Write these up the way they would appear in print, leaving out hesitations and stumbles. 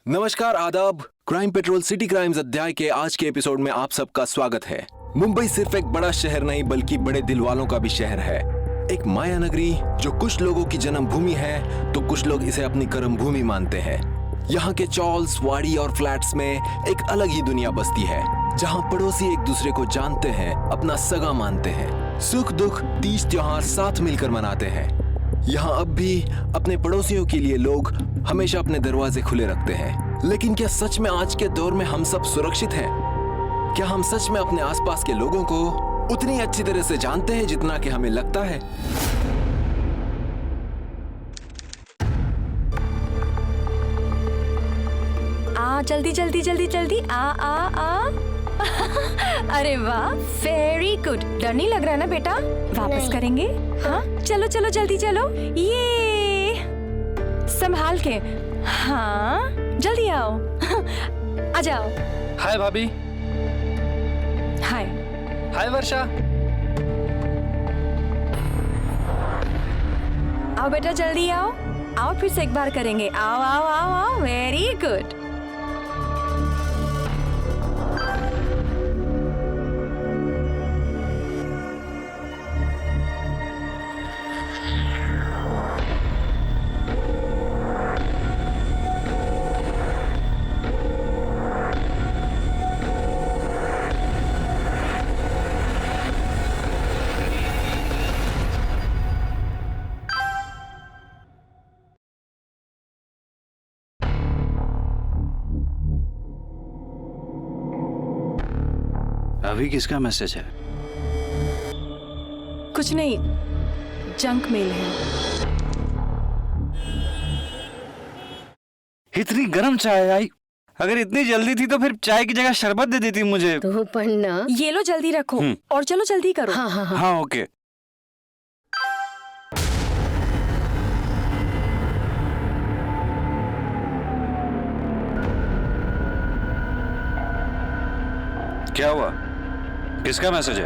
नमस्कार, आदाब। Crime petrol city crimes अध्याय के आज के एपिसोड में आप सबका स्वागत है। मुंबई सिर्फ एक बड़ा शहर नहीं बल्कि बड़े दिल वालों का भी शहर है। एक माया नगरी जो कुछ लोगों की जन्म भूमि है तो कुछ लोग इसे अपनी कर्म भूमि मानते हैं। यहाँ के चॉल्स, वाड़ी और फ्लैट्स में एक अलग ही दुनिया बसती है, जहाँ पड़ोसी एक दूसरे को जानते हैं, अपना सगा मानते हैं, सुख दुख, तीज त्योहार साथ मिलकर मनाते हैं। यहाँ अब भी अपने पड़ोसियों के लिए लोग हमेशा अपने दरवाजे खुले रखते हैं। लेकिन क्या सच में आज के दौर में हम सब सुरक्षित हैं? क्या हम सच में अपने आसपास के लोगों को उतनी अच्छी तरह से जानते हैं जितना कि हमें लगता है? जल्दी जल्दी जल्दी जल्दी आ अरे वाह, वेरी गुड। डर नहीं लग रहा ना बेटा? वापस करेंगे। हाँ चलो चलो जल्दी चलो, ये संभाल के। हाँ जल्दी आओ। आ जाओ। हाय भाभी। हाय। हाय वर्षा। आओ बेटा जल्दी आओ। आओ फिर से एक बार करेंगे। आओ आओ आओ आओ, वेरी गुड। अभी किसका मैसेज है? कुछ नहीं, जंक मेल है। इतनी गर्म चाय आई। अगर इतनी जल्दी थी तो फिर चाय की जगह शरबत दे देती मुझे। तो पन्ना ये लो जल्दी रखो और चलो जल्दी करो। हाँ हाँ हाँ। हाँ ओके। क्या हुआ? किसका मैसेज है?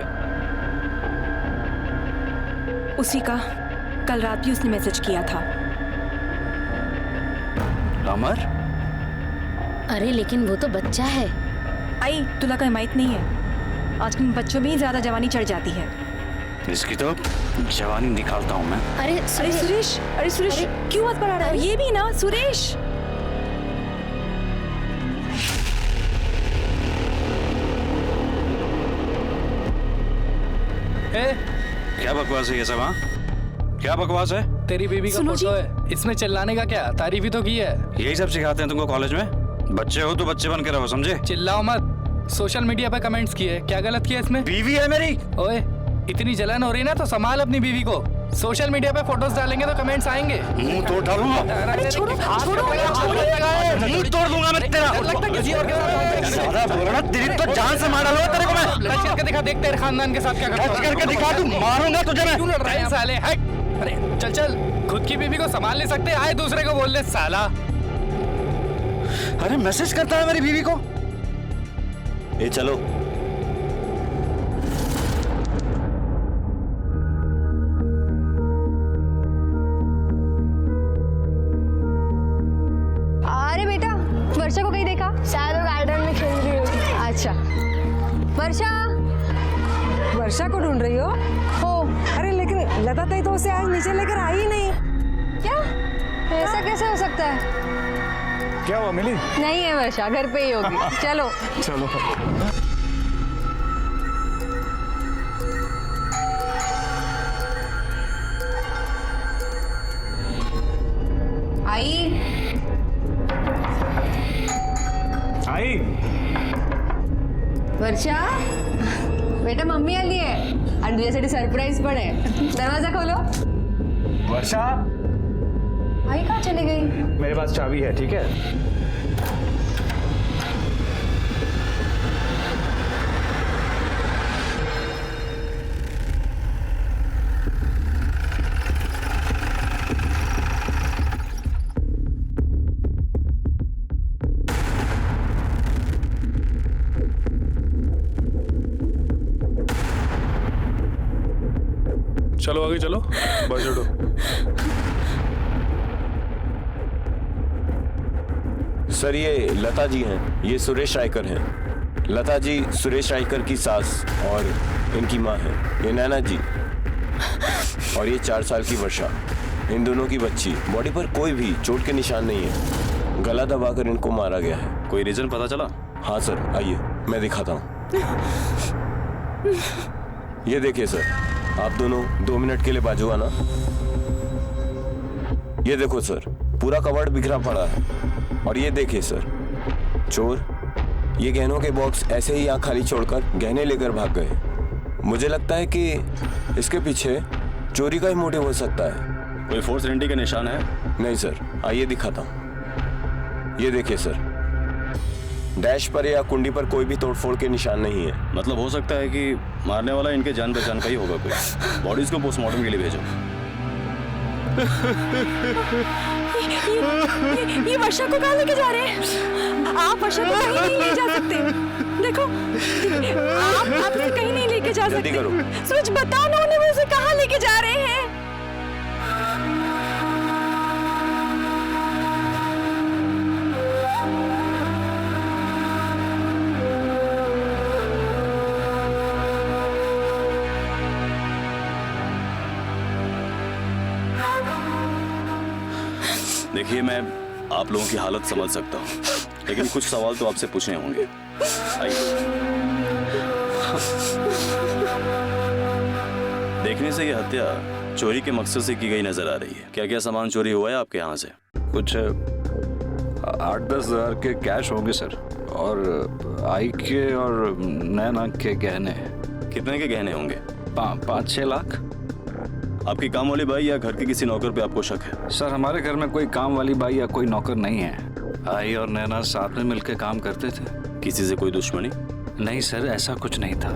उसी का, कल रात भी उसने मैसेज किया था। अमर? अरे लेकिन वो तो बच्चा है। आई तुला का हिमायत नहीं है, आजकल बच्चों में ही ज्यादा जवानी चढ़ जाती है। इसकी तो जवानी निकालता हूँ मैं। अरे सुरेश, अरे सुरेश क्यों बात बढ़ा रहा है? ये भी ना सुरेश। क्या बकवास है ये सब? हाँ क्या बकवास है? तेरी बीबी का फोटो है, इसमें चिल्लाने का क्या? तारीफ ही तो की है। यही सब सिखाते हैं तुमको कॉलेज में? बच्चे हो तो बच्चे बन के रहो, समझे? चिल्लाओ मत। सोशल मीडिया पे कमेंट्स किए, क्या गलत किया इसमें? बीवी है मेरी। ओए इतनी जलन हो रही ना तो संभाल अपनी बीवी को। सोशल मीडिया पे फोटोज डालेंगे तो कमेंट्स आएंगे। मुंह तोड़ डालूंगा। अरे छोड़ो मुंह तोड़ दूंगा मैं तेरा। लगता किसी और के साथ सारा बोलना तेरी तो जान से मार डालूंगा तेरे को मैं। टच करके दिखा, देख तेरे खानदान के साथ क्या करता टच करके दिखा, तू मारूंगा तुझे मैं। क्यों लड़ रहा है साले? हट। अरे चल चल, खुद की बीवी को संभाल नहीं सकते, आए दूसरे को बोल ले साला। अरे मैसेज करता है मेरी बीवी को। ये चलो। अरे बेटा, वर्षा को कहीं देखा? शायद वो गार्डन में खेल रही होगी। अच्छा वर्षा। वर्षा को ढूंढ रही हो? हो। अरे लेकिन लता ताई तो उसे आज नीचे लेकर आई ही नहीं। क्या? ऐसा कैसे हो सकता है? क्या हुआ मिली? नहीं है वर्षा, घर पे ही होगी। चलो चलो। आई। आई वर्षा बेटा, मम्मी आली आहे आणि तुझ्यासाठी सरप्राईज पण आहे। दरवाजा खोलो। वर्षा, आई कहाँ चली गई? मेरे पास चाबी है, ठीक है? चलो आगे चलो, बस उठो। सर ये लता जी हैं, ये सुरेश रायकर हैं। लता जी सुरेश रायकर की सास और इनकी माँ है। ये नैना जी और ये 4 साल की वर्षा, इन दोनों की बच्ची। बॉडी पर कोई भी चोट के निशान नहीं है, गला दबाकर इनको मारा गया है। कोई रीजन पता चला? हाँ सर, आइए मैं दिखाता हूँ। ये देखिए सर, आप दोनों 2 मिनट के लिए बाजू आना। ये देखो सर, पूरा कवर्ड बिखरा पड़ा है। और ये देखिए सर, चोर ये गहनों के बॉक्स ऐसे ही यहाँ खाली छोड़कर गहने लेकर भाग गए। मुझे लगता है कि इसके पीछे चोरी का ही मोटिव हो सकता है। कोई फोर्स एंट्री का निशान है? नहीं सर, आइए दिखाता हूँ। ये देखिए सर, डैश पर या कुंडी पर कोई भी तोड़फोड़ के निशान नहीं है। मतलब हो सकता है कि मारने वाला इनके जान पहचान का ही होगा कोई। बॉडीज को पोस्टमार्टम के लिए भेजो। ये वर्षा को कहाँ लेके जा रहे हैं? आप वर्षा को कहीं नहीं ले जा सकते। देखो, आप इसे कहीं नहीं लेके जा जल्दी सकते। करो। सूरज बताओ ना, उन्हें उसे कहाँ लेके जा रहे हैं? देखिए, मैं आप लोगों की हालत समझ सकता हूँ, लेकिन कुछ सवाल तो आपसे पूछने होंगे। आइए। देखने से ये हत्या चोरी के मकसद से की गई नजर आ रही है। क्या क्या सामान चोरी हुआ है आपके यहाँ से? कुछ 8-10 हज़ार के कैश होंगे सर, और आई के और नैना के गहने। कितने के गहने होंगे? 5-6 लाख। आपकी काम वाली बाई या घर के किसी नौकर पे आपको शक है? सर हमारे घर में कोई काम वाली बाई या कोई नौकर नहीं है। आई और नैना साथ में मिलकर काम करते थे। किसी से कोई दुश्मनी? नहीं सर, ऐसा कुछ नहीं था।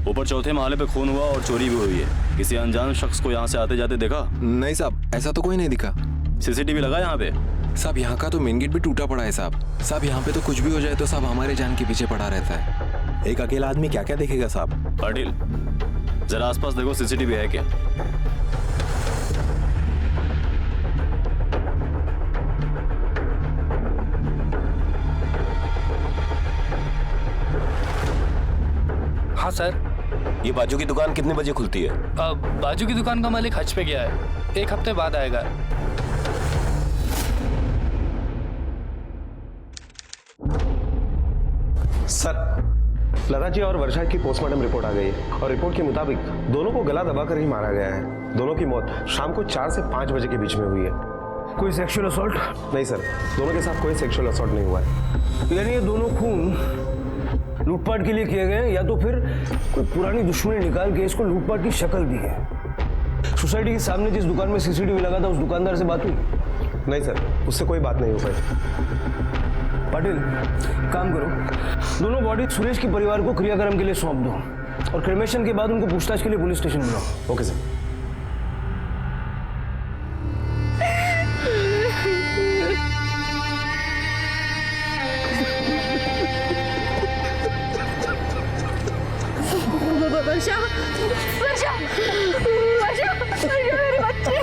ऊपर चौथे माले पे खून हुआ और चोरी भी हुई है। किसी अनजान शख्स को यहाँ से आते जाते देखा? नहीं साहब, ऐसा तो कोई नहीं दिखा। सीसीटीवी लगा यहाँ पे? साहब यहाँ का तो मेन गेट भी टूटा पड़ा है साहब। साहब यहाँ पे तो कुछ भी हो जाए तो साहब हमारे जान के पीछे पड़ा रहता है। एक अकेला आदमी क्या क्या देखेगा साहब। पाटिल, जरा आसपास देखो, सीसीटीवी है क्या? हाँ सर। ये बाजू की दुकान कितने बजे खुलती है? बाजू की दुकान का मालिक हज पे गया है, 1 हफ्ते बाद आएगा। सर, लता जी और वर्षा की पोस्टमार्टम रिपोर्ट आ गई है और रिपोर्ट के मुताबिक दोनों को गला दबाकर ही मारा गया है। दोनों की मौत शाम को 4 से 5 बजे के बीच में हुई है। कोई सेक्सुअल असॉल्ट? नहीं सर, दोनों के साथ कोई सेक्सुअल असॉल्ट नहीं हुआ है। यानी ये दोनों खून लूटपाट के लिए किए गए, या तो फिर कोई पुरानी दुश्मनी निकाल के इसको लूटपाट की शक्ल दी है। सोसाइटी के सामने जिस दुकान में सीसीटीवी लगा था, उस दुकानदार से बात हुई? नहीं सर, उससे कोई बात नहीं हो पाई। पाटिल, काम करो, दोनों बॉडी सुरेश के परिवार को क्रियाक्रम के लिए सौंप दो और क्रिमेशन के बाद उनको पूछताछ के लिए पुलिस स्टेशन बुलाओ। Okay sir. वर्षा, वर्षा, वर्षा, मेरे बच्चे।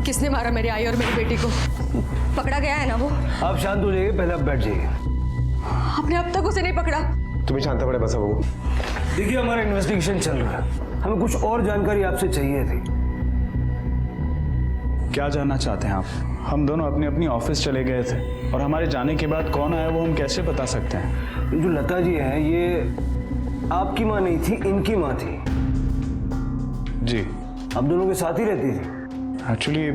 किसने मारा मेरी आई और मेरी बेटी को? पकड़ा गया है ना वो? आप शांत हो जाइए, पहले आप बैठ जाइए। आपने अब तक उसे नहीं पकड़ा? तुम्हें शांत पड़े बस बाबू। देखिए, हमारा इन्वेस्टिगेशन चल रहा है, हमें कुछ और जानकारी आपसे चाहिए थी। क्या जानना चाहते हैं आप? हम दोनों अपनी अपनी ऑफिस चले गए थे और हमारे जाने के बाद कौन आया वो हम कैसे बता सकते हैं? जो लता जी हैं, ये आपकी माँ नहीं थी, इनकी माँ थी। जी। आप दोनों के साथ ही रहती थी? एक्चुअली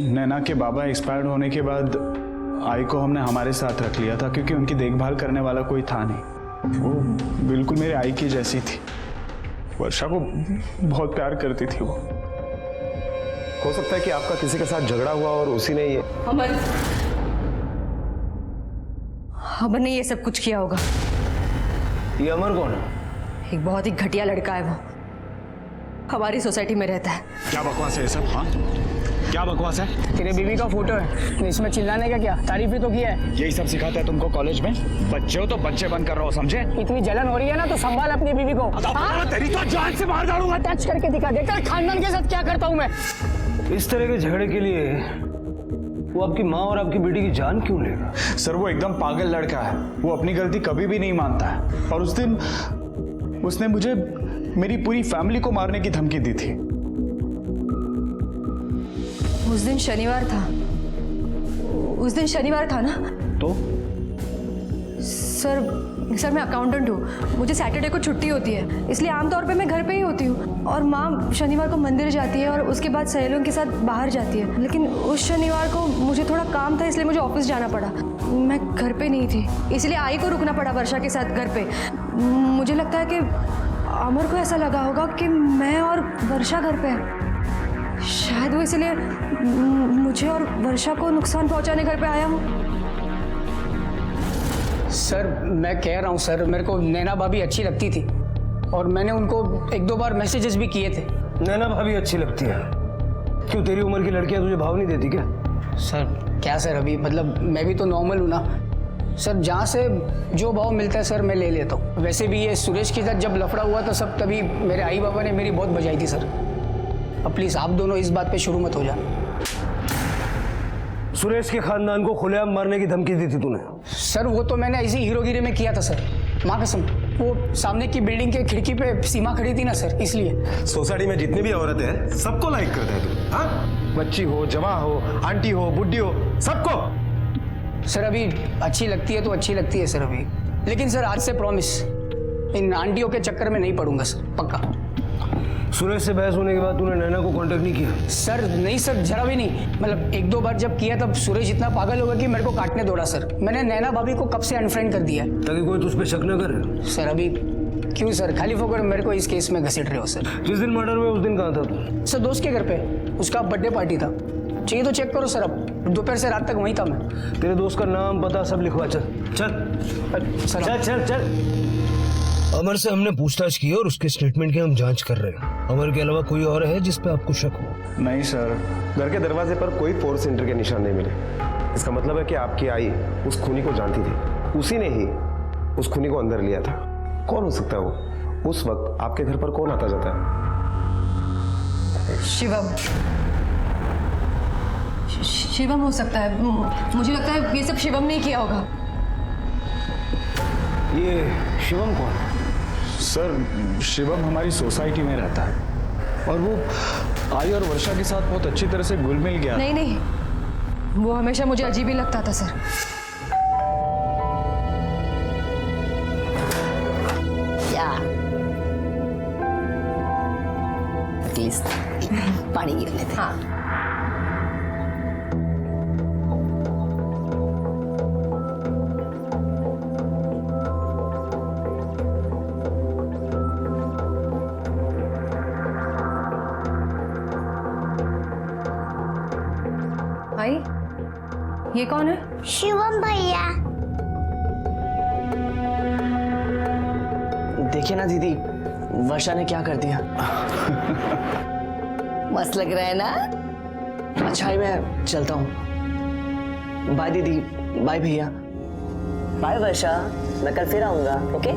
नैना के बाबा एक्सपायर्ड होने के बाद आई को हमने हमारे साथ रख लिया था, क्योंकि उनकी देखभाल करने वाला कोई था नहीं। वो बिल्कुल मेरे आई की जैसी थी। वर्षा को बहुत प्यार करती थी वो। हो सकता है कि आपका किसी के साथ झगड़ा हुआ और उसी ने ये अमर ने ये सब कुछ किया होगा। ये अमर कौन है? एक बहुत ही घटिया लड़का है वो, हमारी सोसाइटी में रहता है। क्या बकवास है ये सब? हाँ, क्या बकवास है? तेरे बीवी का फोटो है, इसमें चिल्लाने का क्या? तारीफ ही तो किया है। यही सब सिखाता है तुमको कॉलेज में? बच्चे हो तो बच्चे बन कर रहो, समझे? इतनी जलन हो रही है ना तो संभाल अपनी बीवी को। तेरी तो जान से मार डालूंगा। टच करके दिखा, देखा खानदान के साथ क्या करता हूँ मैं। इस तरह के झगड़े के लिए वो आपकी माँ और आपकी बेटी की जान क्यों लेगा? सर वो एकदम पागल लड़का है, वो अपनी गलती कभी भी नहीं मानता है। और उस दिन उसने मुझे मेरी पूरी फैमिली को मारने की धमकी दी थी। उस दिन शनिवार था ना? तो सर मैं अकाउंटेंट हूँ, मुझे सैटरडे को छुट्टी होती है, इसलिए आमतौर पे मैं घर पे ही होती हूँ। और माँ शनिवार को मंदिर जाती है और उसके बाद सहेलियों के साथ बाहर जाती है। लेकिन उस शनिवार को मुझे थोड़ा काम था, इसलिए मुझे ऑफिस जाना पड़ा। मैं घर पे नहीं थी, इसलिए आई को रुकना पड़ा वर्षा के साथ घर पे। मुझे लगता है कि अमर को ऐसा लगा होगा कि मैं और वर्षा घर पे है, शायद वो इसलिए मुझे और वर्षा को नुकसान पहुंचाने घर पे आया हूँ। सर मैं कह रहा हूँ सर, मेरे को नैना भाभी अच्छी लगती थी और मैंने उनको 1-2 बार मैसेजेस भी किए थे। नैना भाभी अच्छी लगती है? क्यों, तेरी उम्र की लड़कियां तुझे भाव नहीं देती क्या? सर क्या सर, अभी मतलब मैं भी तो नॉर्मल हूँ ना सर, जहाँ से जो भाव मिलता है सर मैं ले लेता हूँ। वैसे भी ये सुरेश के साथ जब लफड़ा हुआ था सब, तभी मेरे आई बाबा ने मेरी बहुत बजाई थी सर। अब प्लीज आप दोनों इस बात पे शुरू मत हो जाना। सुरेश के खानदान को खुलेआम मारने की धमकी दी थी तूने? सर वो तो मैंने ऐसी हीरोगिरी में किया था सर, माँ कसम। वो सामने की बिल्डिंग के खिड़की पे सीमा खड़ी थी ना सर, इसलिए। सोसाइटी में जितनी भी औरतें हैं सबको लाइक करता है तू? हाँ, बच्ची हो, जवां हो, आंटी हो, बुड्ढी हो, सबको। सर अभी अच्छी लगती है तो अच्छी लगती है सर अभी, लेकिन सर आज से प्रॉमिस इन आंटियों के चक्कर में नहीं पड़ूंगा सर, पक्का। सुरेश से बहस होने के बाद तूने नैना को कांटेक्ट नहीं किया? सर नहीं सर, जरा भी नहीं। मतलब 1-2 बार जब किया तब सुरेश इतना पागल होगा कि मेरे को काटने दौड़ा सर। मैंने नैना भाभी को कब से अनफ्रेंड कर दिया है। ताकि कोई तुझ पे शक न करे? सर अभी क्यों सर, खाली फोकर मेरे को इस केस में घसीट रहे हो सर। जिस दिन मर्डर हुआ उस दिन कहाँ था तू? सर दोस्त के घर पे, उसका बर्थडे पार्टी था। चाहिए तो चेक करो सर, अब दोपहर से रात तक वहीं था मैं। तेरे दोस्त का नाम पता सब लिखवा। चल सर चल चल चल। अमर से हमने पूछताछ की और उसके स्टेटमेंट की हम जांच कर रहे हैं। अमर के अलावा कोई और है जिस पे आपको शक हो? नहीं सर। घर के दरवाजे पर कोई फोर्स एंट्री के निशान नहीं मिले। इसका मतलब है कि आपकी आई उस खूनी को जानती थी, उसी ने ही उस खूनी को अंदर लिया था। कौन हो सकता है वो? उस वक्त आपके घर पर कौन आता जाता है? शिवम हो सकता है। मुझे लगता है ये सब शिवम ने किया होगा। ये शिवम कौन है? सर शिवम हमारी सोसाइटी में रहता है और वो आई और वर्षा के साथ बहुत अच्छी तरह से घुल मिल गया। नहीं, वो हमेशा मुझे अजीब ही लगता था सर। पानी गिर लेते। हाँ। भाई ये कौन है? शिवम भैया। देखिए ना दीदी, वर्षा ने क्या कर दिया। मस्त लग रहा है ना? अच्छा है, मैं चलता हूँ। बाय दीदी, बाय भैया। बाय वर्षा, मैं कल फिर आऊंगा। ओके?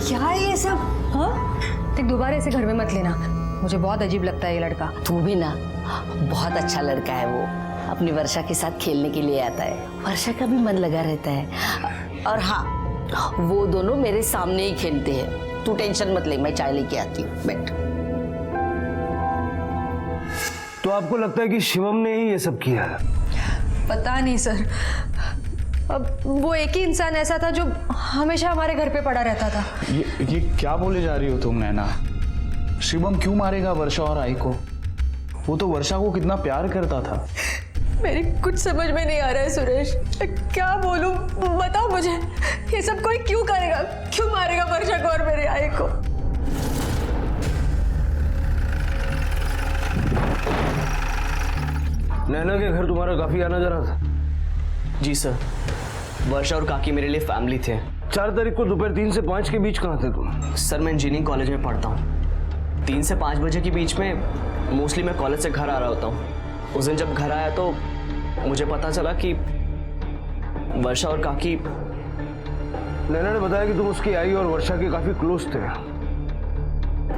क्या है ये सब? हाँ, देख दोबारा ऐसे घर में मत लेना, मुझे बहुत अजीब लगता है ये लड़का। तू भी ना, बहुत अच्छा लड़का है वो, अपनी वर्षा के साथ खेलने के लिए आता है। वर्षा का भी मन लगा रहता है। और हाँ, वो दोनों मेरे सामने ही खेलते हैं। तू टेंशन मत ले, मैं चाय लेके आती हूँ, बैठ। तो आपको लगता है कि शिवम ने ही ये सब किया? पता नहीं सर, अब वो एक ही इंसान ऐसा था जो हमेशा हमारे घर पे पड़ा रहता था। ये क्या बोले जा रही हो तुम नैना? शिवम क्यों मारेगा वर्षा और आई को? वो तो वर्षा को कितना प्यार करता था। मेरी कुछ समझ में नहीं आ रहा है सुरेश, क्या बोलूं, बताओ मुझे, ये सब कोई क्यों करेगा, क्यों मारेगा वर्षा को और मेरे आई को? नैना के घर तुम्हारा काफी आना जाना था? जी सर, वर्षा और काकी मेरे लिए फैमिली थे। 4 तारीख को दोपहर 3 से 5 के बीच कहाँ थे तुम? सर मैं इंजीनियरिंग कॉलेज में पढ़ता हूँ। 3 से 5 बजे के बीच में मोस्टली मैं कॉलेज से घर आ रहा होता हूँ। उस दिन जब घर आया तो मुझे पता चला कि वर्षा और काकी। नैना ने बताया कि तुम उसकी आई और वर्षा के काफी क्लोज थे।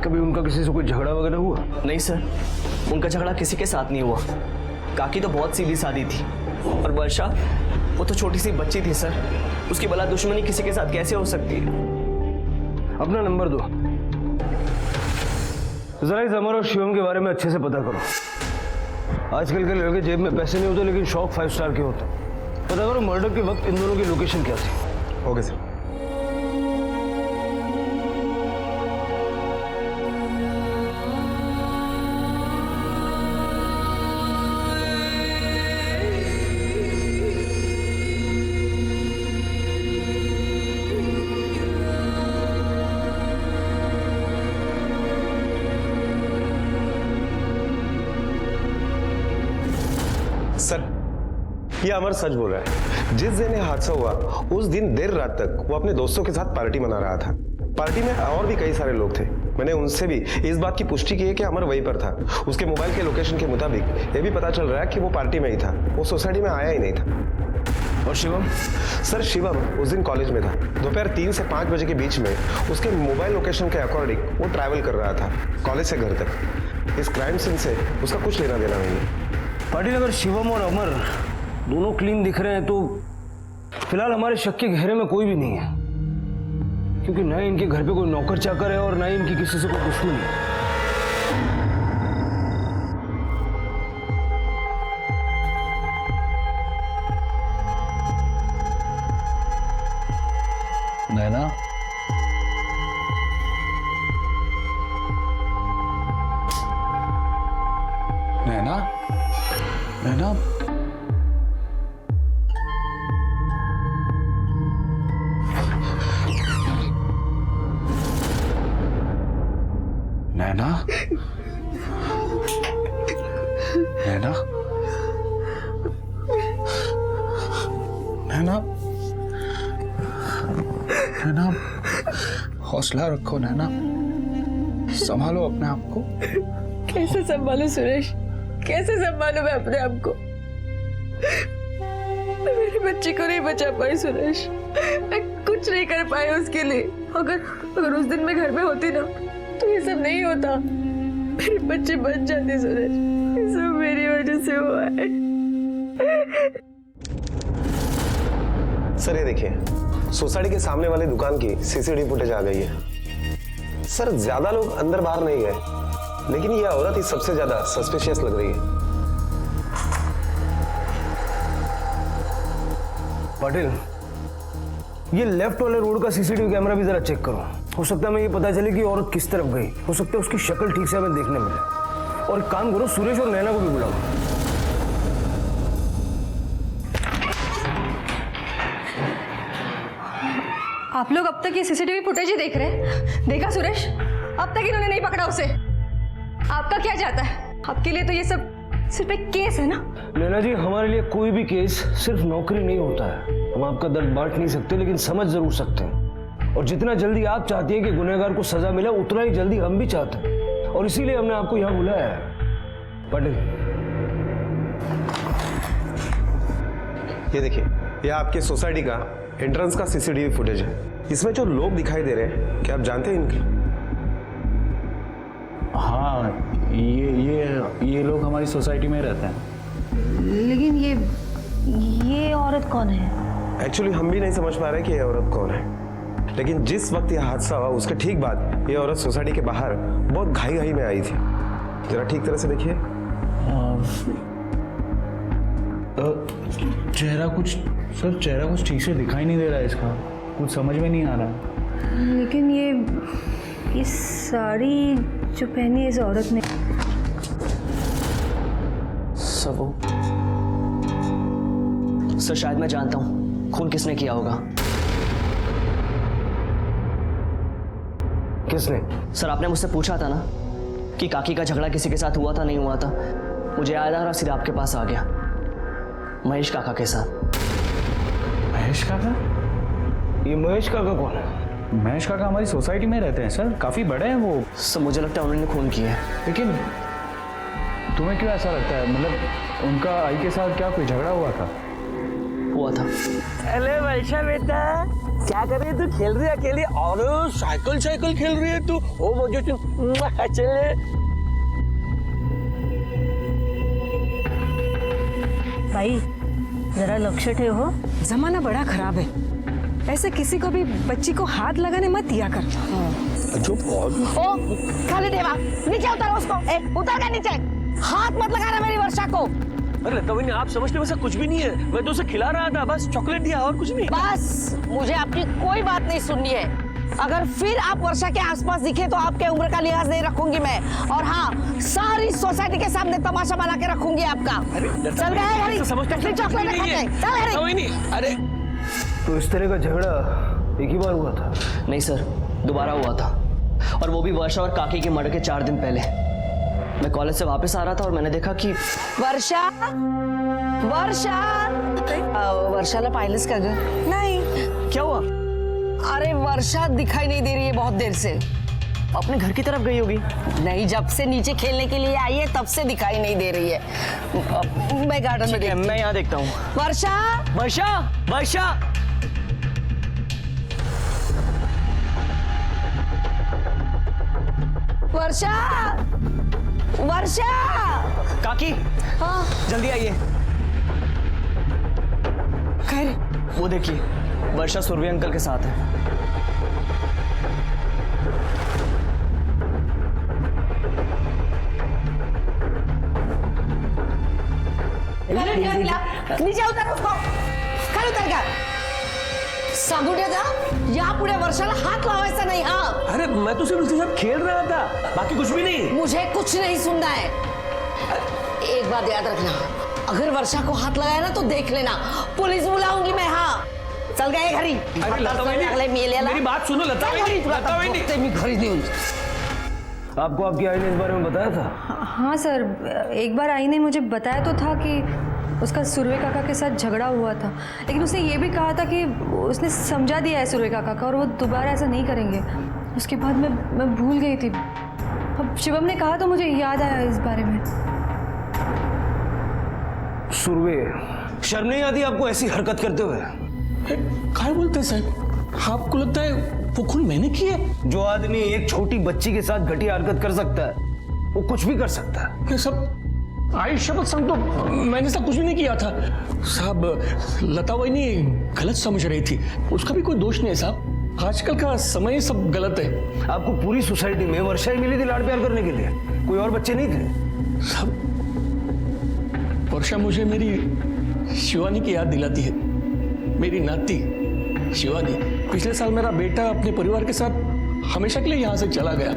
कभी उनका किसी से कोई झगड़ा वगैरह हुआ? नहीं सर, उनका झगड़ा किसी के साथ नहीं हुआ। काकी तो बहुत सीधी सादी थी और वर्षा वो तो छोटी सी बच्ची थी सर, उसकी भला दुश्मनी किसी के साथ कैसे हो सकती है? अपना नंबर दो, जरा इस अमर और शिवम के बारे में अच्छे से पता करो। आजकल के लड़के जेब में पैसे नहीं होते लेकिन शौक 5 स्टार के होते। पता करो मर्डर के वक्त इन दोनों की लोकेशन क्या थी। Okay sir. सर, ये अमर सच बोल रहा है। जिस दिन ये हादसा हुआ उस दिन देर रात तक वो अपने दोस्तों के साथ पार्टी मना रहा था। पार्टी में और भी कई सारे लोग थे। मैंने उनसे भी इस बात की पुष्टि की है कि अमर वहीं पर था। उसके मोबाइल के लोकेशन के मुताबिक ये भी पता चल रहा है कि वो पार्टी में ही था, वो सोसाइटी में आया ही नहीं था। और शिवम? सर शिवम उस दिन कॉलेज में था। दोपहर 3 से 5 बजे के बीच में उसके मोबाइल लोकेशन के अकॉर्डिंग वो ट्रैवल कर रहा था कॉलेज से घर तक। इस क्राइम सीन से उसका कुछ लेना देना नहीं है। पाटिल, अगर शिवम और अमर दोनों क्लीन दिख रहे हैं तो फिलहाल हमारे शक के घेरे में कोई भी नहीं है, क्योंकि ना इनके घर पे कोई नौकर चाकर है और ना ही इनकी किसी से कोई दुश्मनी है। नैना, नैना, नैना, नैना, नैना, नैना, नैना, हौसला रखो नैना, संभालो अपने आप को। कैसे संभालूं सुरेश, कैसे संभालूं मैं अपने आप को? मैं मेरी बच्ची को नहीं बचा पाई सुरेश, मैं कुछ नहीं कर पाई उसके लिए। अगर उस दिन मैं घर में होती ना तो ये सब नहीं होता, मेरी बच्ची बच जाती सुरेश। ये सब मेरी वजह से हुआ है। सर ये देखिए, सोसाइटी के सामने वाली दुकान की सीसीटीवी फुटेज आ गई है। सर ज्यादा लोग अंदर बाहर नहीं गए, लेकिन ये औरत ही सबसे ज्यादा सस्पिशियस लग रही है। पाटिल, ये लेफ्ट वाले रोड का सीसीटीवी कैमरा भी जरा चेक करो। हो सकता है मैं ये पता चले कि औरत किस तरफ गई। हो सकता है उसकी शक्ल ठीक से हमें देखने मिले। और एक काम करो, सुरेश और नैना को भी बुलाओ। आप लोग अब तक ये सीसीटीवी फुटेज ही देख रहे हैं? देखा सुरेश, अब तक इन्होंने नहीं पकड़ा उसे। आपका क्या जाता है? आपके लिए तो ये सब सिर्फ एक केस है ना? नैना जी, हमारे लिए कोई भी केस सिर्फ नौकरी नहीं होता है। हम आपका दर्द बांट नहीं सकते लेकिन समझ जरूर सकते हैं। और जितना जल्दी आप चाहती हैं कि गुनहगार को सजा मिले, उतना ही जल्दी हम भी चाहते हैं। और इसीलिए हमने आपको यहाँ बुलाया है। पाटिल, ये देखिए, ये आपके सोसाइटी का एंट्रेंस का सीसीटीवी फुटेज है। इसमें जो लोग दिखाई दे रहे हैं, क्या आप जानते हैं इनके? हाँ, ये लोग हमारी सोसाइटी में रहते हैं। लेकिन ये औरत कौन है? एक्चुअली हम भी नहीं समझ पा रहे कि ये औरत कौन है, लेकिन जिस वक्त यह हादसा हुआ उसके ठीक बाद ये औरत सोसाइटी के बाहर बहुत घाई में आई थी। जरा ठीक तरह से देखिए। चेहरा कुछ ठीक से दिखाई नहीं दे रहा है इसका, कुछ समझ में नहीं आ रहा। लेकिन ये साड़ी जो पहनी है इस औरत ने, सब सर शायद मैं जानता हूँ खून किसने किया होगा। किसने? सर आपने मुझसे पूछा था ना कि काकी का झगड़ा किसी के साथ हुआ था नहीं हुआ था, मुझे याद आ रहा सीधा आपके पास आ गया, महेश काका के साथ। महेश काका? ये महेश काका कौन है? महेश काका हमारी सोसाइटी में रहते हैं सर, काफी बड़े हैं वो। सर मुझे लगता है उन्होंने खून किया है। लेकिन तुम्हें क्यों ऐसा लगता है? मतलब उनका आई के साथ क्या कोई झगड़ा हुआ था? हुआ था। अरे वर्षा बेटा, क्या कर रही है तू? खेल रही है अकेली? और साइकिल खेल रही है तू? ओ मुझे चले। भाई जरा लक्ष्य ठेव हो, जमाना बड़ा खराब है, ऐसे किसी को भी बच्ची को हाथ लगाने मत दिया कर। जो बहुत ओ खाली देवा, नीचे उतारो उसको। उतर गया नीचे, हाथ मत लगाना मेरी वर्षा को। अरे लता बहन, आप समझते वैसा कुछ भी नहीं है, मैं तो उसे खिला रहा था, बस चॉकलेट दिया और कुछ नहीं। बस मुझे आपकी कोई बात नहीं सुननी है। अगर फिर आप वर्षा के आसपास दिखे तो आपके उम्र का लिहाज नहीं रखूंगी मैं, और हाँ सारी सोसाइटी के सामने तमाशा बना के रखूंगी आपका। चल गए चॉकलेट खा। अरे तो इस तरह का झगड़ा एक ही बार हुआ था? नहीं सर, दोबारा हुआ था, और वो भी वर्षा और काकी के मर्डर के 4 दिन पहले। मैं कॉलेज से वापस आ रहा था और मैंने देखा कि वर्षा वर्षाला पाहिलंस का ग? नहीं। क्या हुआ? अरे वर्षा दिखाई नहीं दे रही है बहुत देर से। अपने घर की तरफ गई होगी। नहीं, जब से नीचे खेलने के लिए आई है तब से दिखाई नहीं दे रही है। मैं गार्डन में मैं यहाँ देखता हूँ। वर्षा वर्षा वर्षा वर्षा वर्षा काकी, हाँ जल्दी आइए। खैर, वो देखिए वर्षा सुरभि अंकल के साथ है। नीचे उतर उसको, खाली उतर गया। सांगुड्या जा, यहाँ पूरे वर्षाला हाथ लावायचा नहीं। हाँ अरे मैं तो सिर्फ उसके साथ खेल रहा था, बाकी कुछ भी नहीं। मुझे कुछ नहीं सुनना है। एक बात याद रखना, अगर वर्षा को हाथ लगाया ना तो देख लेना, पुलिस बुलाऊंगी मैं। हाँ चल गए घरी। मेरी बात सुनो लता बहनी, मी घरी नेऊन। आपको आपकी आई ने इस बारे में बताया था? हाँ सर, एक बार आई ने मुझे बताया तो था कि उसका सुरवे काका के साथ झगड़ा हुआ था, लेकिन उसने ये भी कहा था कि उसने समझा दिया है सुरवे काका का और वो दोबारा ऐसा नहीं करेंगे। उसके बाद मैं भूल गई थी। अब शिवम ने कहा तो मुझे याद आया इस बारे में। सुरवे, शर्म नहीं आती आपको ऐसी हरकत करते हुए? क्या बोलते हैं साहब? आपको लगता है वो खून मैंने किया? जो आदमी एक छोटी बच्ची के साथ घटिया हरकत कर सकता है वो कुछ भी कर सकता है। सब आई शपथ संग तो मैंने सब कुछ भी नहीं किया था साहब। लता वहीनी गलत समझ रही थी, उसका भी कोई दोष नहीं है साहब। आजकल का समय सब गलत है। आपको पूरी सोसाइटी में वर्षा ही मिली थी लाड प्यार करने के लिए, कोई और बच्चे नहीं थे? साहब वर्षा मुझे मेरी शिवानी की याद दिलाती है, मेरी नाती शिवानी। पिछले साल मेरा बेटा अपने परिवार के साथ हमेशा के लिए यहाँ से चला गया।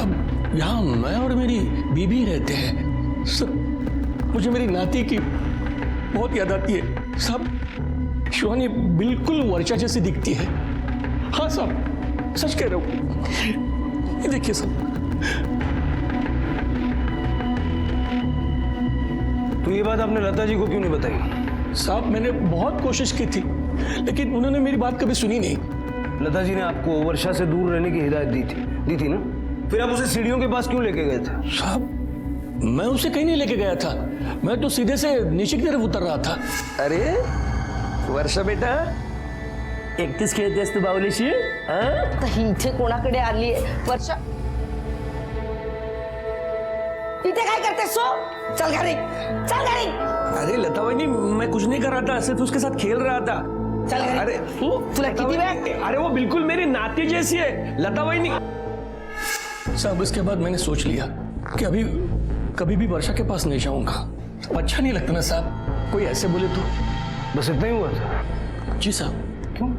अब यहाँ मैं और मेरी बीबी रहते हैं। सब मुझे मेरी नाती की बहुत याद आती है साहब। शिवानी बिल्कुल वर्षा जैसी दिखती है। हाँ साहब, सच कह रहा हूँ। ये देखिए साहब। तो ये बात आपने लता जी को क्यों नहीं बताई? साहब मैंने बहुत कोशिश की थी, लेकिन उन्होंने मेरी बात कभी सुनी नहीं। लता जी ने आपको वर्षा से दूर रहने की हिदायत दी थी ना? फिर आप उसे सीढ़ियों के पास क्यों लेके गए थे? साहब मैं उसे कहीं नहीं लेके गया था, मैं तो सीधे से नीचे की तरफ उतर रहा था। अरे वर्षा बेटा, एकटीच खेळतेस तू बाहुलीशी? इथे कोणाकडे आली वर्षा? इथे काय करतेस सो? चल घरी, चल घरी। अरे लता बहनी, मैं कुछ नहीं कर रहा था, सिर्फ उसके साथ खेल रहा था। चल घरी। अरे तुला किती वेळ? अरे वो बिल्कुल मेरी नाती जैसी है लता बहनी। साहब इसके बाद मैंने सोच लिया कि अभी कभी भी वर्षा के पास नहीं जाऊंगा। अच्छा नहीं लगता ना साहब, कोई ऐसे बोले तो। बस इतना ही हुआ था? जी साहब। क्यों?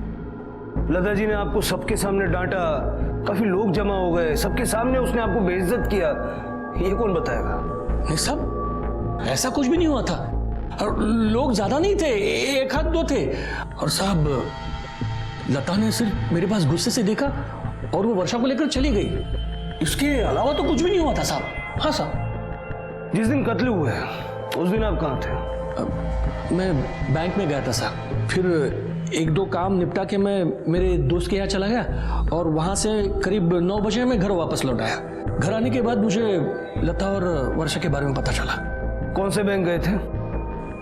लता जी ने आपको सबके सामने डांटा, काफी लोग जमा हो गए, सबके सामने उसने आपको बेइज्जत किया, ये कौन बताएगा? नहीं साहब, ऐसा कुछ भी नहीं हुआ था। और लोग ज्यादा नहीं थे, एक हाथ दो थे। और साहब लता ने सिर्फ मेरे पास गुस्से से देखा और वो वर्षा को लेकर चली गई। इसके अलावा तो कुछ भी नहीं हुआ था साहब। हाँ साहब। जिस दिन कत्ल हुआ है उस दिन आप कहाँ थे? मैं बैंक में गया था साहब, फिर एक दो काम निपटा के मैं मेरे दोस्त के यहाँ चला गया और वहाँ से करीब 9 बजे मैं घर वापस लौट आया। घर आने के बाद मुझे लता और वर्षा के बारे में पता चला। कौन से बैंक गए थे?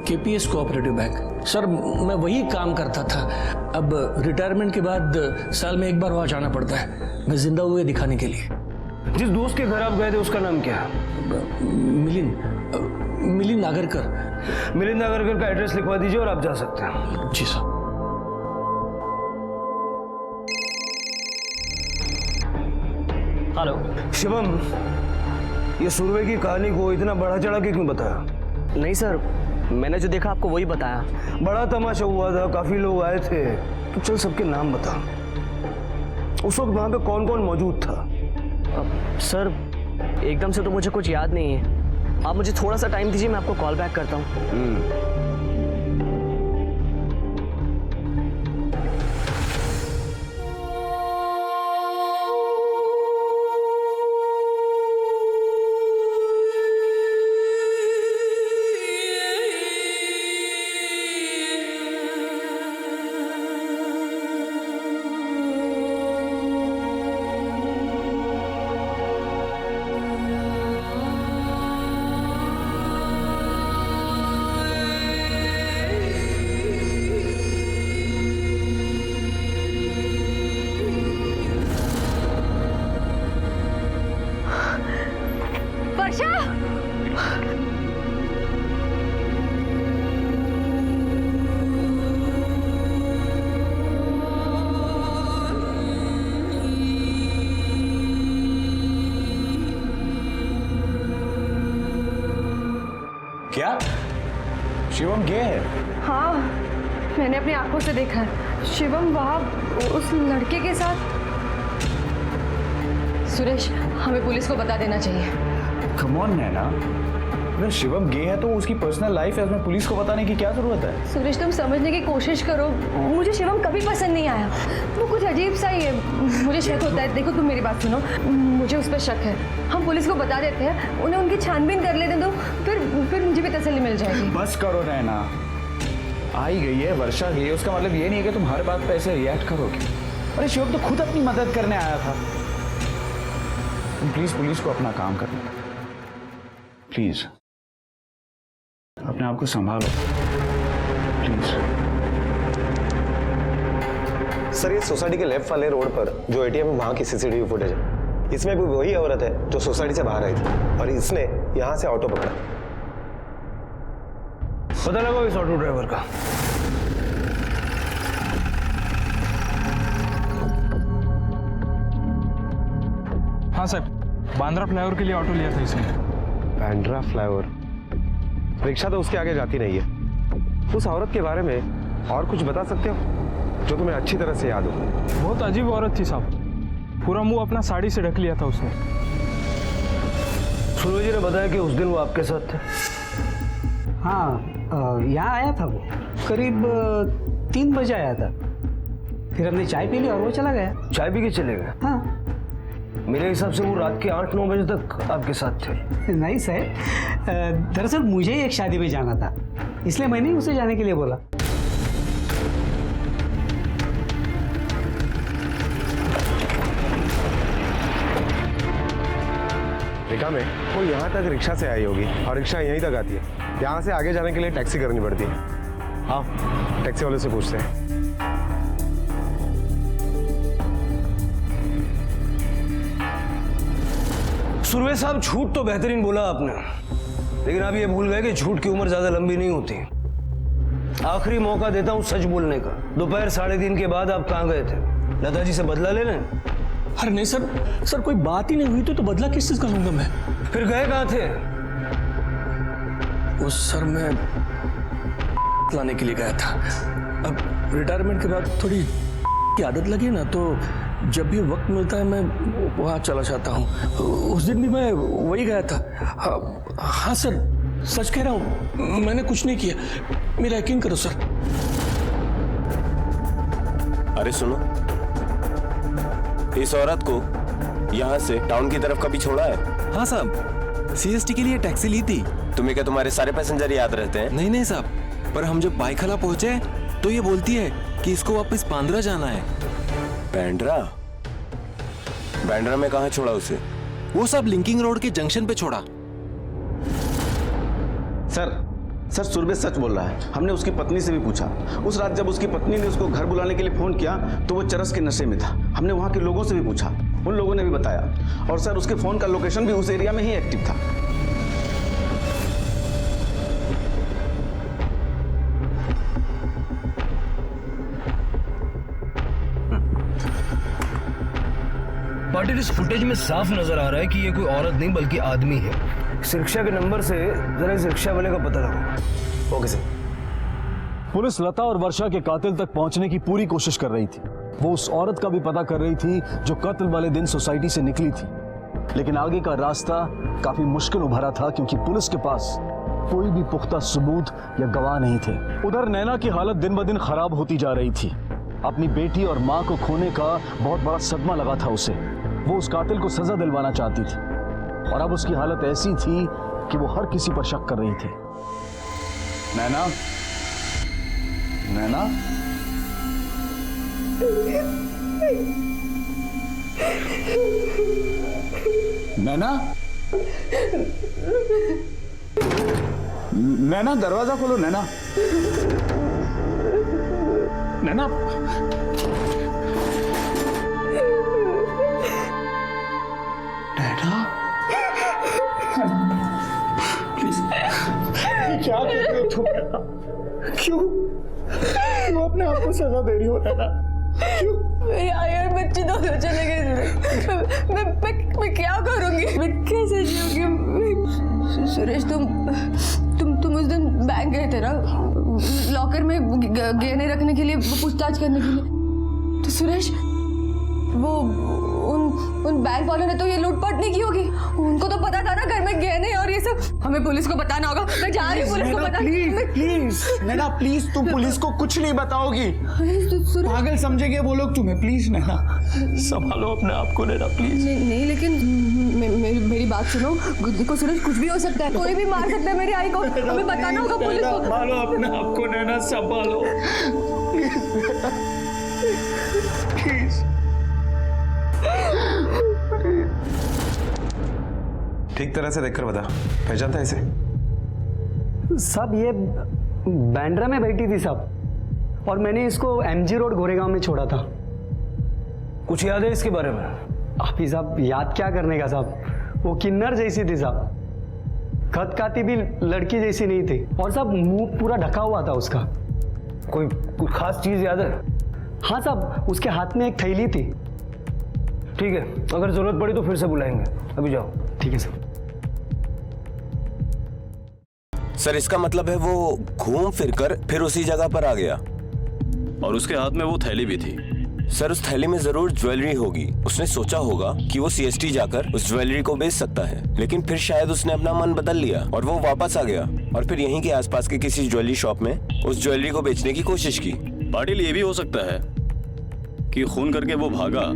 KPS cooperative bank. सर मैं वही काम करता था। अब रिटायरमेंट के बाद साल में एक बार वहाँ जाना पड़ता है, मैं जिंदा हुए दिखाने के लिए। जिस दोस्त के घर आप गए थे उसका नाम क्या है? मिलिंद नागरकर। मिलिंद नागरकर का एड्रेस लिखवा दीजिए और आप जा सकते हैं। जी सर। हेलो शिवम, ये सुरवे की कहानी को इतना बढ़ा चढ़ा के क्यों बताया? नहीं सर, मैंने जो देखा आपको वही बताया। बड़ा तमाशा हुआ था, काफी लोग आए थे। तो चल सबके नाम बता। उस वक्त वहां पे कौन कौन मौजूद था? सर एकदम से तो मुझे कुछ याद नहीं है, आप मुझे थोड़ा सा टाइम दीजिए, मैं आपको कॉल बैक करता हूँ। क्या शिवम गे है? हाँ, मैंने अपनी आंखों से देखा है। शिवम वहाँ उस लड़के के साथ। सुरेश, हमें पुलिस को बता देना चाहिए। कम ऑन नैना, अगर शिवम गे है तो उसकी पर्सनल लाइफ है, उसमें पुलिस को बताने की क्या जरूरत है? सुरेश, तुम समझने की कोशिश करो। मुझे शिवम कभी पसंद नहीं आया, वो कुछ अजीब सा ही है। मुझे शक होता है। देखो तुम मेरी बात सुनो, मुझे उस पर शक है। हम पुलिस को बता देते हैं, उन्हें उनकी छानबीन कर लेते तो फिर मुझे भी तसल्ली मिल जाएगी। बस करो नैना, आई गई है, वर्षा गई है, उसका मतलब ये नहीं है कि तुम हर बात पे ऐसे रिएक्ट करोगे। अरे शिवम तो खुद अपनी मदद करने आया था। तुम प्लीज पुलिस को अपना काम करने दो, प्लीज अपने आप को संभालो प्लीज। सर ये सोसाइटी के लेफ्ट वाले रोड पर जो एटीएम वहां की सीसीटीवी फुटेज है, इसमें भी वही औरत है जो सोसाइटी से बाहर आई थी और इसने यहां से ऑटो पकड़ा। पता लगा इस ऑटो ड्राइवर का? हाँ सर, बांद्रा फ्लाईओवर के लिए ऑटो लिया था इसने। बांद्रा फ्लाईओवर? रिक्शा तो उसके आगे जाती नहीं है। उस औरत के बारे में और कुछ बता सकते हो जो तुम्हें अच्छी तरह से याद हो? बहुत अजीब औरत थी साहब, पूरा मुंह अपना साड़ी से ढक लिया था उसने। सूरज जी ने बताया कि उस दिन वो आपके साथ थे। हाँ, यहाँ आया था वो, करीब 3 बजे आया था। फिर हमने चाय पी ली और वो चला गया। चाय पी के चले गए? हाँ। मेरे हिसाब से वो रात के 8-9 बजे तक आपके साथ थे। नहीं सर, दरअसल मुझे एक शादी में जाना था, इसलिए मैंने उसे जाने के लिए बोला। रिका में वो यहाँ तक रिक्शा से आई होगी और रिक्शा यहीं तक आती है। यहाँ से आगे जाने के लिए टैक्सी करनी पड़ती है। हाँ, टैक्सी वाले से पूछते हैं। सुरवे साहब, झूठ तो बेहतरीन बोला आपने, लेकिन आप ये भूल गए कि झूठ की उम्र ज्यादा लंबी नहीं होती। आखिरी मौका देता हूँ सच बोलने का। दोपहर 3:30 के बाद आप कहाँ गए थे? लता जी से बदला लेने? अरे नहीं सर कोई बात ही नहीं हुई तो बदला किस चीज का लूंगा मैं? फिर गए कहाँ थे? उस सर मैं लाने के लिए गया था। अब रिटायरमेंट के बाद थोड़ी की आदत लगी ना, तो जब भी वक्त मिलता है मैं वहाँ चला जाता हूँ। उस दिन भी मैं वही गया था। हाँ सर, सच कह रहा हूं, मैंने कुछ नहीं किया। मेरा यकीन करो सर। अरे सुनो, इस औरत को यहाँ से टाउन की तरफ कभी छोड़ा है? हाँ साहब, सीएसटी के लिए टैक्सी ली थी। तुम्हें क्या तुम्हारे सारे पैसेंजर याद रहते हैं? नहीं नहीं साहब, पर हम जब बाइखला पहुंचे तो ये बोलती है कि इसको वापस बांद्रा जाना है। बांद्रा? बांद्रा में कहाँ छोड़ा उसे? वो सब लिंकिंग रोड के जंक्शन पे छोड़ा। सर सूरबे सच बोल रहा है। हमने उसकी पत्नी से भी पूछा। उस रात जब उसकी पत्नी ने उसको घर बुलाने के लिए फोन किया तो वो चरस के नशे में था। हमने वहाँ के लोगों से भी पूछा, उन लोगों ने भी बताया। और सर उसके फोन का लोकेशन भी उस एरिया में ही एक्टिव था। पाटिल, इस फुटेज में साफ नजर आ रहा है कि ये कोई औरत नहीं बल्कि आदमी है। इस रिक्शा के नंबर से जरा इस रिक्शा वाले का पता लगाओ। Okay sir. पुलिस लता और वर्षा के कातिल तक पहुंचने की पूरी कोशिश कर रही थी। वो उस औरत का भी पता कर रही थी जो कत्ल वाले दिन सोसाइटी से निकली थी, लेकिन आगे का रास्ता काफी मुश्किल उभरा था क्योंकि पुलिस के पास कोई भी पुख्ता सबूत या गवाह नहीं थे। उधर नैना की हालत दिन ब दिन खराब होती जा रही थी। अपनी बेटी और माँ को खोने का बहुत बड़ा सदमा लगा था उसे। वो उस कातिल को सजा दिलवाना चाहती थी और अब उसकी हालत ऐसी थी कि वो हर किसी पर शक कर रही थी। नैना, नैना, नैना, नैना, दरवाजा खोलो। नैना, नैना, प्लीज, क्या कहते हो तुम? क्यों अपने आप को सजा दे रही हो नैना? क्यों? मेरे आई और बच्चे दोनों चले गए। मैं क्या करूंगी? मैं कैसे जीऊंगी? सुरेश, तुम उस दिन बैंक गए थे ना, लॉकर में गहने रखने के लिए, पूछताछ करने के लिए। तो सुरेश, वो उन बैंक वालों ने तो ये लूटपाट नहीं की होगी। उनको तो पता था ना घर में गहने और ये सब। हमें पुलिस को बताना होगा। मैं जा रही हूँ पुलिस को बताने। प्लीज नैना, प्लीज तुम पुलिस को कुछ नहीं बताओगी। पागल समझेंगे वो लोग तुम्हें। प्लीज नैना, संभालो अपने आप को नैना, प्लीज। नहीं, लेकिन मेरी बात सुनो। देखो सुरेश, कुछ भी हो सकता है, कोई भी मार सकता है मेरी आई को। हमें बताना होगा पुलिस को। संभालो अपने आप को नैना, संभालो प्लीज। ठीक तरह से देखकर बता, पहचानता है इसे? साहब ये बांद्रा में बैठी थी साहब, और मैंने इसको एमजी रोड गोरेगांव में छोड़ा था। कुछ याद है इसके बारे में? आप ही साहब, याद क्या करने का साहब, वो किन्नर जैसी थी साहब। खत खाती भी लड़की जैसी नहीं थी, और साहब मुंह पूरा ढका हुआ था उसका। कोई खास चीज याद है? हाँ साहब, उसके हाथ में एक थैली थी। ठीक है, अगर जरूरत पड़ी तो फिर से बुलाएंगे। अभी जाओ। ठीक है सर। सर, इसका मतलब है वो घूम फिर कर फिर उसी जगह पर आ गया। और उसके हाथ में वो थैली भी थी। सर, उस थैली में जरूर ज्वेलरी होगी। उसने सोचा होगा कि वो सीएसटी जाकर उस ज्वेलरी को बेच सकता है, लेकिन फिर शायद उसने अपना मन बदल लिया और वो वापस आ गया और फिर यहीं के आसपास के किसी ज्वेलरी शॉप में उस ज्वेलरी को बेचने की कोशिश की। पाटिल, ये भी हो सकता है कि खून करके वो भागा,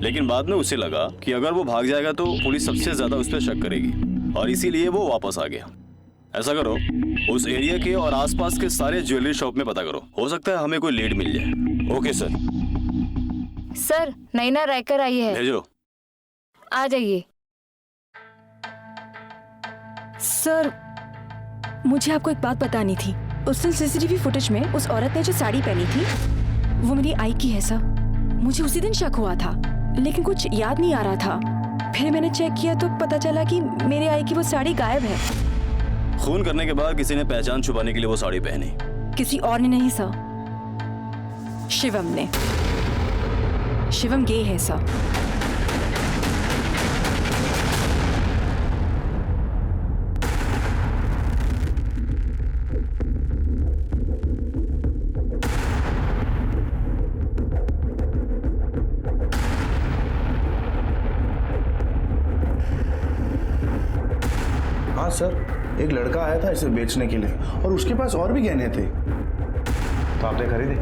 लेकिन बाद में उसे लगा कि अगर वो भाग जाएगा तो पुलिस सबसे ज्यादा उस पर शक करेगी और इसीलिए वो वापस आ गया। ऐसा करो, उस एरिया के और आसपास के सारे ज्वेलरी शॉप में पता करो, हो सकता है हमें कोई लीड मिल जाए। Okay sir. सर, नैना रायकर आई है। भेजो। आ जाइए। सर, मुझे आपको एक बात बतानी थी। उस दिन सीसीटीवी फुटेज में उस औरत ने जो साड़ी पहनी थी वो मेरी आई की है सर। मुझे उसी दिन शक हुआ था, लेकिन कुछ याद नहीं आ रहा था। फिर मैंने चेक किया तो पता चला कि मेरे आई की वो साड़ी गायब है। खून करने के बाद किसी ने पहचान छुपाने के लिए वो साड़ी पहनी। किसी और ने नहीं सर, शिवम ने। शिवम गे है सर। हाँ सर, एक लड़का आया था इसे बेचने के लिए और उसके पास और भी गहने थे। तो आपने खरीदे?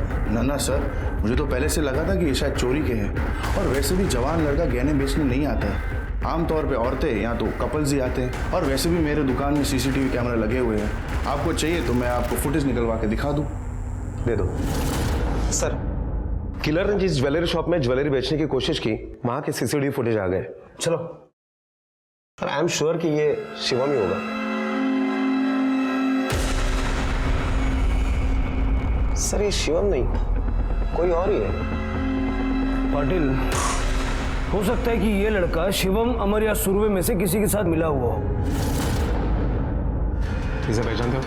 ना सर, मुझे तो पहले से लगा था कि ये शायद चोरी के हैं। और वैसे भी जवान लड़का गहने बेचने नहीं आता है। आमतौर पे औरतें या तो कपल्स ही आते हैं। और वैसे भी मेरे दुकान में CCTV कैमरा लगे हुए हैं। आपको चाहिए तो मैं आपको फुटेज निकलवा के दिखा दूँ। दे दो। सर, किलर ने जिस ज्वेलरी शॉप में ज्वेलरी बेचने की कोशिश की वहां के CCTV फुटेज आ गए। चलो। सर, आई एम श्योर कि ये शिवम ही होगा। सर, ये शिवम नहीं, कोई और ही है। पाटिल, हो सकता है कि ये लड़का शिवम, अमर या सुरवे में से किसी के साथ मिला हुआ हो। इसे पहचानते हो?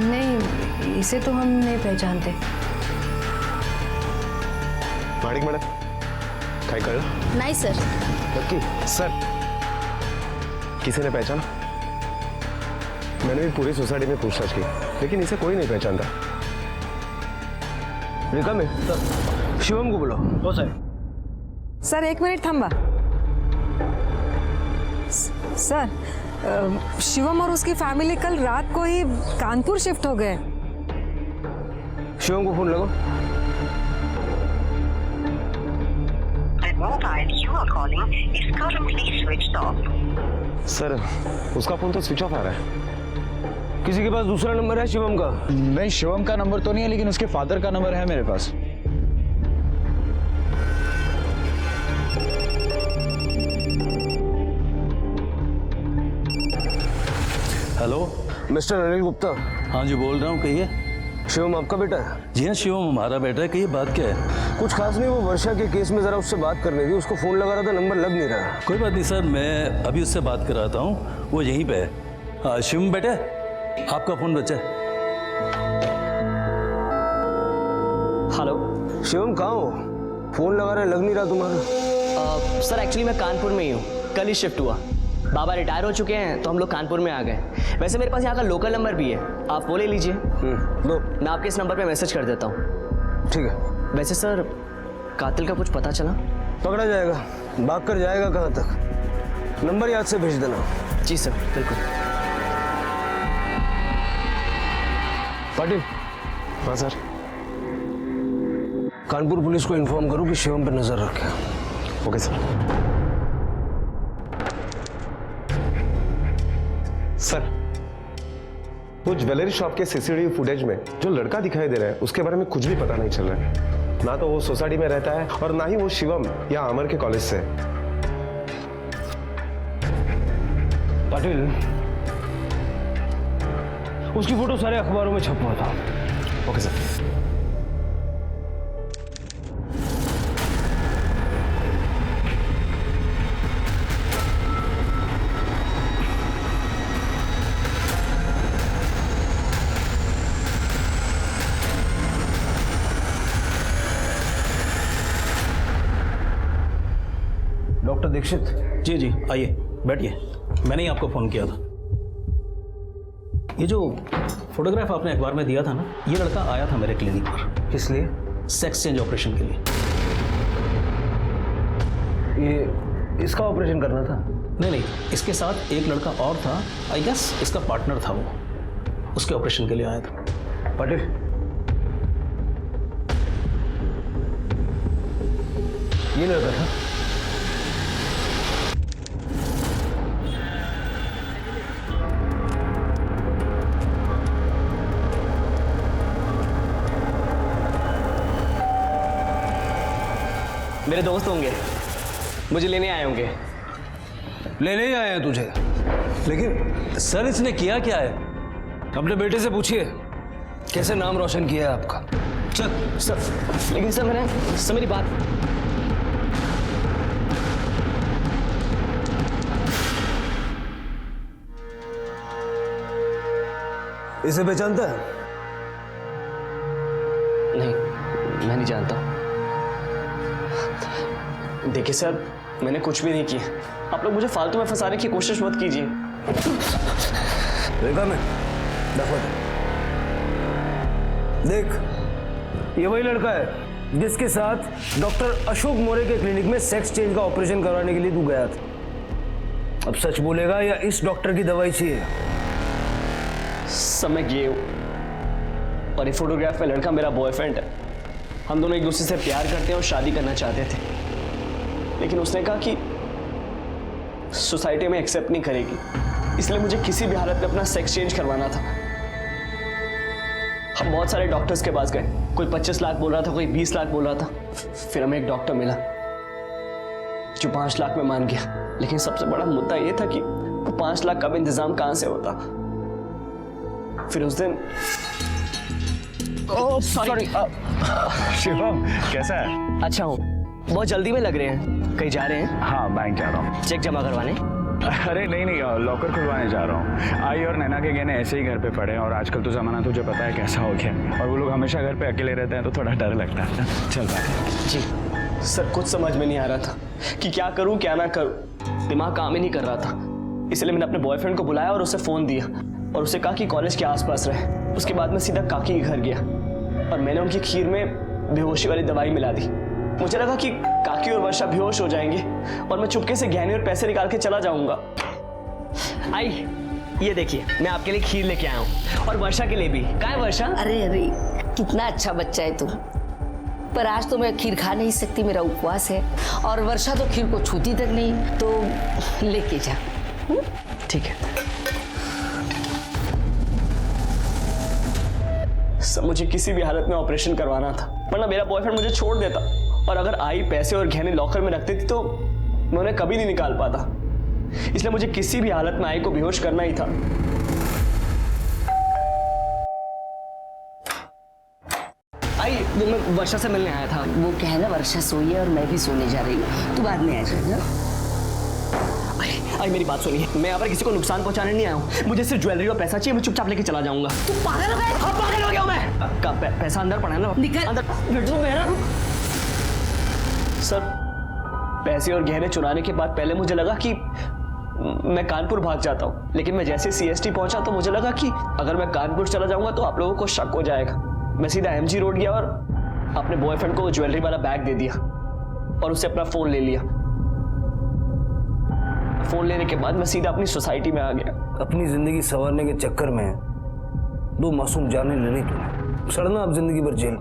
नहीं, इसे तो हम नहीं पहचानते। माणिक मैडम, काय कळलं? नहीं सर। नक्की? सर, किसी ने पहचाना? मैंने भी पूरी सोसाइटी में पूछताछ की, लेकिन इसे कोई नहीं पहचानता। रेखा में सर, शिवम को बुलाओ। हो सर 1 मिनिट थांबा। सर, शिवम और उसकी फैमिली कल रात को ही कानपुर शिफ्ट हो गए। शिवम को फोन लगाओ। सर, उसका फोन तो स्विच ऑफ आ रहा है। किसी के पास दूसरा नंबर है शिवम का? नहीं, शिवम का नंबर तो नहीं है, लेकिन उसके फादर का नंबर है मेरे पास। Hello, mister Anil Gupta. हाँ जी, बोल रहा हूँ, कहिए। शिवम आपका बेटा है? जी हाँ, शिवम हमारा बेटा है। कहिए, बात क्या है? कुछ खास नहीं, वो वर्षा के केस में जरा उससे बात करनी थी। उसको फोन लगा रहा था, नंबर लग नहीं रहा। कोई बात नहीं सर, मैं अभी उससे बात कराता हूँ, वो यहीं पे है। शिवम बेटा, आपका फोन बचा है। हेलो। शिवम कहाँ हो? फोन लगा रहे, लग नहीं रहा तुम्हारा। सर, एक्चुअली मैं कानपुर में ही हूँ, कल ही शिफ्ट हुआ। बाबा रिटायर हो चुके हैं तो हम लोग कानपुर में आ गए। वैसे मेरे पास यहाँ का लोकल नंबर भी है, आप वो ले लीजिए। दो। मैं आपके इस नंबर पे मैसेज कर देता हूँ। ठीक है। वैसे सर, कातिल का कुछ पता चला? पकड़ा जाएगा, भाग कर जाएगा कहाँ तक। नंबर याद से भेज देना। जी सर, बिल्कुल। पाटिल। हाँ सर। कानपुर पुलिस को इन्फॉर्म करो कि शिवम पर नजर रखें। Okay sir. सर, वो ज्वेलरी शॉप के CCTV फुटेज में जो लड़का दिखाई दे रहा है उसके बारे में कुछ भी पता नहीं चल रहा है। ना तो वो सोसाइटी में रहता है और ना ही वो शिवम या अमर के कॉलेज से। पाटिल, उसकी फोटो सारे अखबारों में छपा था। Okay sir. डॉक्टर दीक्षित। जी जी, आइए बैठिए। मैंने ही आपको फ़ोन किया था। ये जो फोटोग्राफ आपने अखबार में दिया था ना, ये लड़का आया था मेरे क्लिनिक पर। किस लिए? सेक्स चेंज ऑपरेशन के लिए। ये इसका ऑपरेशन करना था? नहीं नहीं, इसके साथ एक लड़का और था, आई गेस इसका पार्टनर था वो, उसके ऑपरेशन के लिए आया था। पाटिल, ये लड़का था? मेरे दोस्त होंगे, मुझे लेने आए होंगे। लेने ही आए हैं तुझे? लेकिन सर, इसने किया क्या है? अपने बेटे से पूछिए कैसे नाम रोशन किया है आपका। चल सर। लेकिन सर, मेरी बात। इसे पहचानता है? नहीं, मैं नहीं जानता। देखिए सर, मैंने कुछ भी नहीं किया। आप लोग मुझे फालतू में फंसाने की कोशिश मत कीजिए। देखा मैं, देख, ये वही लड़का है जिसके साथ डॉक्टर अशोक मोरे के क्लिनिक में सेक्स चेंज का ऑपरेशन करवाने के लिए तू गया था। अब सच बोलेगा या इस डॉक्टर की दवाई चाहिए? सब मैं गे हूँ और ये फोटोग्राफ में लड़का मेरा बॉयफ्रेंड है। हम दोनों एक दूसरे से प्यार करते हैं और शादी करना चाहते थे, लेकिन उसने कहा कि सोसाइटी में एक्सेप्ट नहीं करेगी, इसलिए मुझे किसी भी हालत में अपना सेक्स चेंज करवाना था। हम बहुत सारे डॉक्टर्स के पास गए, कोई 25 लाख बोल रहा था, कोई 20 लाख बोल रहा था। फिर हमें एक डॉक्टर मिला जो 5 लाख में मान गया, लेकिन सबसे बड़ा मुद्दा यह था कि 5 लाख का भी इंतजाम कहां से होता। फिर उस दिन सॉरी शिवम कैसा है? अच्छा हूँ, बहुत जल्दी में लग रहे हैं, कहीं जा रहे हैं? हाँ बैंक जा रहा हूँ। चेक जमा करवाने? अरे नहीं लॉकर खुलवाने जा रहा हूँ। आई और नैना के गहने ऐसे ही घर पे पड़े हैं और आजकल तो जमाना तुझे पता है कैसा हो गया, और वो लोग हमेशा घर पे अकेले रहते हैं तो थोड़ा डर लगता है। चल बाय। जी सर, कुछ समझ में नहीं आ रहा था कि क्या करूं क्या ना करूं, दिमाग काम ही नहीं कर रहा था। इसलिए मैंने अपने बॉयफ्रेंड को बुलाया और उसे फोन दिया और उसे कहा कि कॉलेज के आसपास रहे। उसके बाद मैं सीधा काकी के घर गया और मैंने उनकी खीर में बेहोशी वाली दवाई मिला दी। मुझे लगा कि काकी और वर्षा बेहोश हो जाएंगे और मैं चुपके से गहने और पैसे निकाल के चला जाऊंगा। आई ये देखिए, मैं आपके लिए खीर लेके आया हूँ और वर्षा के लिए भी। कहाँ है वर्षा? अरे अरे कितना अच्छा बच्चा है तू, पर आज तो मैं खीर खा नहीं सकती, मेरा उपवास है। और वर्षा तो खीर को छूती तक नहीं, तो लेके जा। ठीक है सब, मुझे किसी भी हालत में ऑपरेशन करवाना था, वरना मेरा बॉयफ्रेंड मुझे छोड़ देता। और अगर आई पैसे और गहने लॉकर में रखती थी तो मैं उन्हें कभी नहीं निकाल पाता। इसलिए मुझे किसी भी हालत में आई को बेहोश करना ही था। आई वो मैं वर्षा से मिलने आया था। वो क्या है ना, वर्षा सोई है और मैं भी सोने जा रही हूँ, तू बाद में आ जाएगा। आई मेरी बात सुनिए, मैं यहाँ पर किसी को नुकसान पहुंचाने नहीं आया हूँ। मुझे सिर्फ ज्वेलरी और पैसा चाहिए, मैं चुपचाप लेके चला जाऊंगा। तू पागल हो गया? हाँ पागल हो गया हूँ मैं। पैसा अंदर पड़ा है ना, निकल अंदर। सर पैसे और गहने चुराने के बाद पहले मुझे लगा कि मैं कानपुर भाग जाता हूँ, लेकिन मैं जैसे CST पहुंचा तो मुझे लगा कि अगर मैं कानपुर चला जाऊंगा तो आप लोगों को शक हो जाएगा। मैं सीधा MG रोड गया और अपने बॉयफ्रेंड को ज्वेलरी वाला बैग दे दिया और उससे अपना फोन ले लिया। फोन लेने के बाद मैं सीधा अपनी सोसाइटी में आ गया। अपनी जिंदगी संवारने के चक्कर में 2 मासूम जाने ले ली तूने, सड़ना अब जिंदगी भर जेल।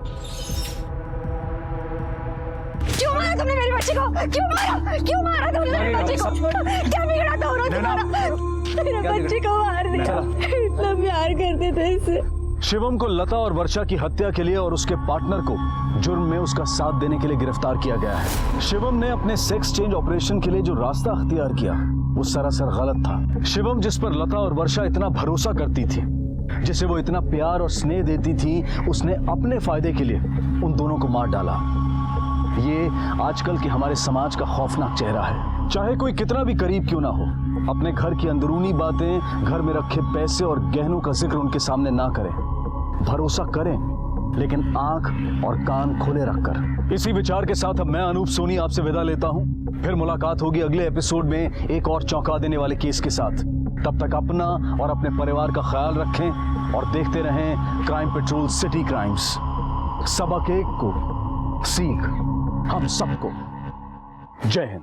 क्यों मारा तुमने मेरी बच्ची को? क्यों मारा तुमने मेरी बच्ची को? क्या बिगड़ा था तुम्हारा? मेरी बच्ची को मार दिया, इतना प्यार करते थे इससे। शिवम को लता और वर्षा की हत्या के लिए और उसके पार्टनर को जुर्म में उसका साथ देने के लिए गिरफ्तार किया गया है। शिवम ने अपने सेक्स चेंज ऑपरेशन के लिए जो रास्ता अख्तियार किया वो सरासर गलत था। शिवम जिस पर लता और वर्षा इतना भरोसा करती थी, जिसे वो इतना प्यार और स्नेह देती थी, उसने अपने फायदे के लिए उन दोनों को मार डाला। ये आजकल के हमारे समाज का खौफनाक चेहरा है। चाहे कोई कितना भी करीब क्यों ना हो, अपने घर की अंदरूनी बातें, घर में रखे पैसे और गहनों का जिक्र उनके सामने ना करें। भरोसा करें, लेकिन आंख और कान खोले रखकर। इसी विचार के साथ अब मैं अनूप सोनी आपसे विदा लेता हूं। फिर मुलाकात होगी अगले एपिसोड में एक और चौंका देने वाले केस के साथ। तब तक अपना और अपने परिवार का ख्याल रखें और देखते रहें क्राइम पेट्रोल सिटी क्राइम्स। सबक एक को सीख हम सबको। जय हिंद।